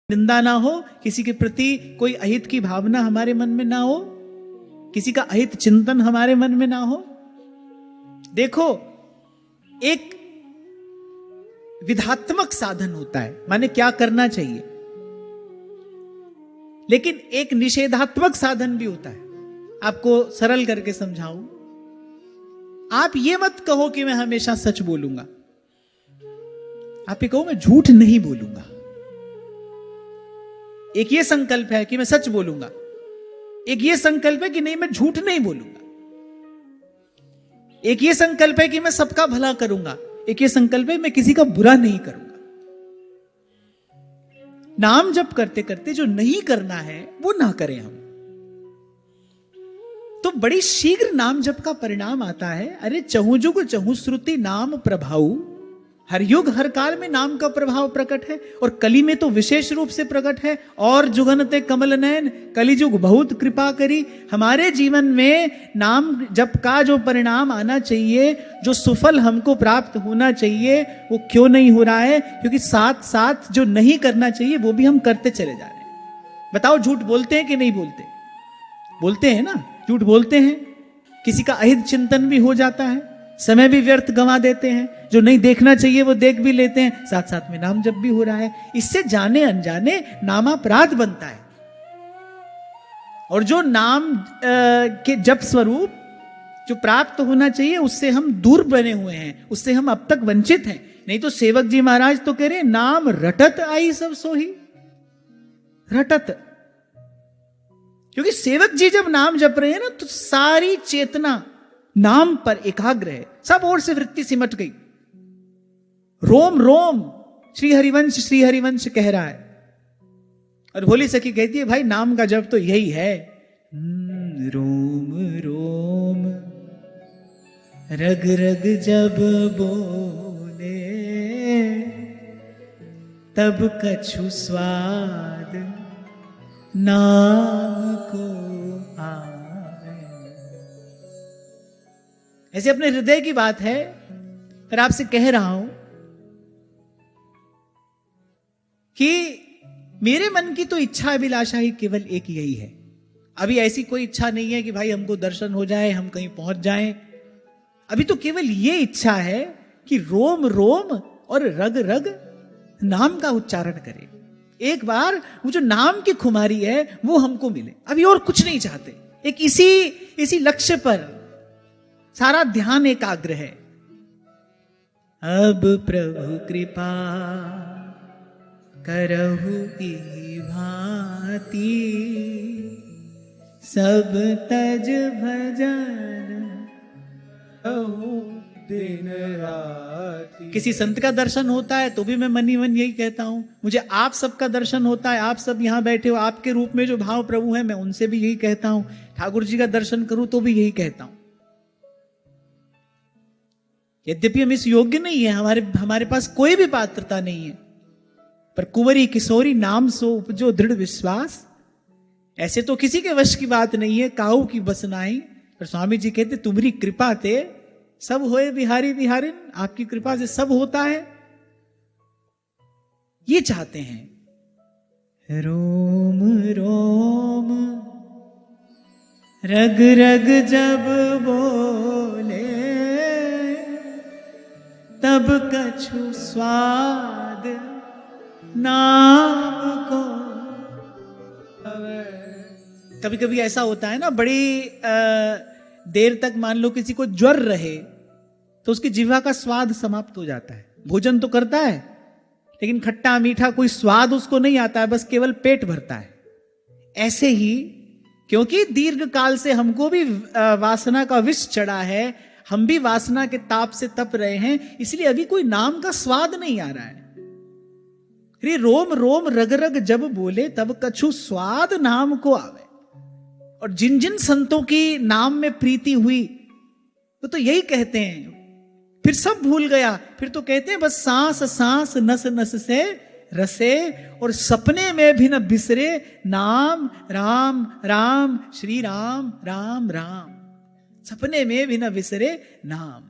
निंदा ना हो, किसी के प्रति कोई अहित की भावना हमारे मन में ना हो, किसी का अहित चिंतन हमारे मन में ना हो। देखो, एक विधात्मक साधन होता है, माने क्या करना चाहिए, लेकिन एक निषेधात्मक साधन भी होता है। आपको सरल करके समझाऊं, आप ये मत कहो कि मैं हमेशा सच बोलूंगा, आप ये कहो मैं झूठ नहीं बोलूंगा। एक ये संकल्प है कि मैं सच बोलूंगा, एक ये संकल्प है कि नहीं मैं झूठ नहीं बोलूंगा, एक ये संकल्प है कि मैं सबका भला करूंगा, एक ये संकल्प है मैं किसी का बुरा नहीं करूंगा। नाम जप करते करते जो नहीं करना है वो ना करें हम, तो बड़ी शीघ्र नाम जप का परिणाम आता है। अरे चहु जुग चहु श्रुति नाम प्रभाऊ, हर युग हर काल में नाम का प्रभाव प्रकट है, और कली में तो विशेष रूप से प्रकट है। और जुगनते कमल नयन कलिजुग बहुत कृपा करी। हमारे जीवन में नाम जप का जो परिणाम आना चाहिए, जो सुफल हमको प्राप्त होना चाहिए, वो क्यों नहीं हो रहा है? क्योंकि साथ साथ जो नहीं करना चाहिए वो भी हम करते चले जा रहे हैं। बताओ, झूठ बोलते हैं कि नहीं बोलते? बोलते हैं ना, झूठ बोलते हैं। किसी का अहित चिंतन भी हो जाता है, समय भी व्यर्थ गंवा देते हैं, जो नहीं देखना चाहिए वो देख भी लेते हैं, साथ साथ में नाम जप भी हो रहा है। इससे जाने अनजाने नामापराध बनता है। और जो नाम के जप स्वरूप जो प्राप्त होना चाहिए उससे हम दूर बने हुए हैं, उससे हम अब तक वंचित हैं। नहीं तो सेवक जी महाराज तो कह रहे नाम रटत आई सब सोही, रटत। क्योंकि सेवक जी जब नाम जप रहे हैं ना, तो सारी चेतना नाम पर एकाग्र है, सब ओर से वृत्ति सिमट गई। रोम रोम श्री हरिवंश कह रहा है। और भोली सखी कहती है भाई नाम का जप तो यही है, रोम रोम रग रग जब बोले तब कछु स्वाद नाम को आवे। ऐसे अपने हृदय की बात है, पर आपसे कह रहा हूं कि मेरे मन की तो इच्छा अभिलाषा ही केवल एक यही है। अभी ऐसी कोई इच्छा नहीं है कि भाई हमको दर्शन हो जाए, हम कहीं पहुंच जाएं। अभी तो केवल ये इच्छा है कि रोम रोम और रग रग नाम का उच्चारण करें। एक बार वो जो नाम की खुमारी है वो हमको मिले, अभी और कुछ नहीं चाहते। एक इसी लक्ष्य पर सारा ध्यान एकाग्र है। अब प्रभु कृपा करहु ई भांति, सब तज भजन दिन राति। किसी संत का दर्शन होता है तो भी मैं मनी मन यही कहता हूं, मुझे आप सबका दर्शन होता है, आप सब यहां बैठे हो, आपके रूप में जो भाव प्रभु है, मैं उनसे भी यही कहता हूं। ठाकुर जी का दर्शन करूं तो भी यही कहता हूं। यद्यपि हम इस योग्य नहीं है, हमारे पास कोई भी पात्रता नहीं है, पर कुंवरी किशोरी नाम सो उपजो दृढ़ विश्वास। ऐसे तो किसी के वश की बात नहीं है, काऊ की बस नाई। पर स्वामी जी कहते तुम्हारी कृपा ते सब होए बिहारी बिहारिन, आपकी कृपा से सब होता है, ये चाहते हैं। रोम रोम रग रग जब बोले तब कछु स्वाद नाम को। कभी कभी ऐसा होता है ना, बड़ी देर तक मान लो किसी को ज्वर रहे तो उसकी जिह्वा का स्वाद समाप्त हो जाता है। भोजन तो करता है लेकिन खट्टा मीठा कोई स्वाद उसको नहीं आता है, बस केवल पेट भरता है। ऐसे ही क्योंकि दीर्घ काल से हमको भी वासना का विष चढ़ा है, हम भी वासना के ताप से तप रहे हैं, इसलिए अभी कोई नाम का स्वाद नहीं आ रहा है। अरे रोम रोम रग रग जब बोले तब कछु स्वाद नाम को आवे। और जिन जिन संतों की नाम में प्रीति हुई वो तो यही कहते हैं, फिर सब भूल गया, फिर तो कहते हैं बस सांस सांस नस नस से रसे, और सपने में भी न बिसरे नाम राम राम श्री राम राम राम। सपने में भी न बिसरे नाम।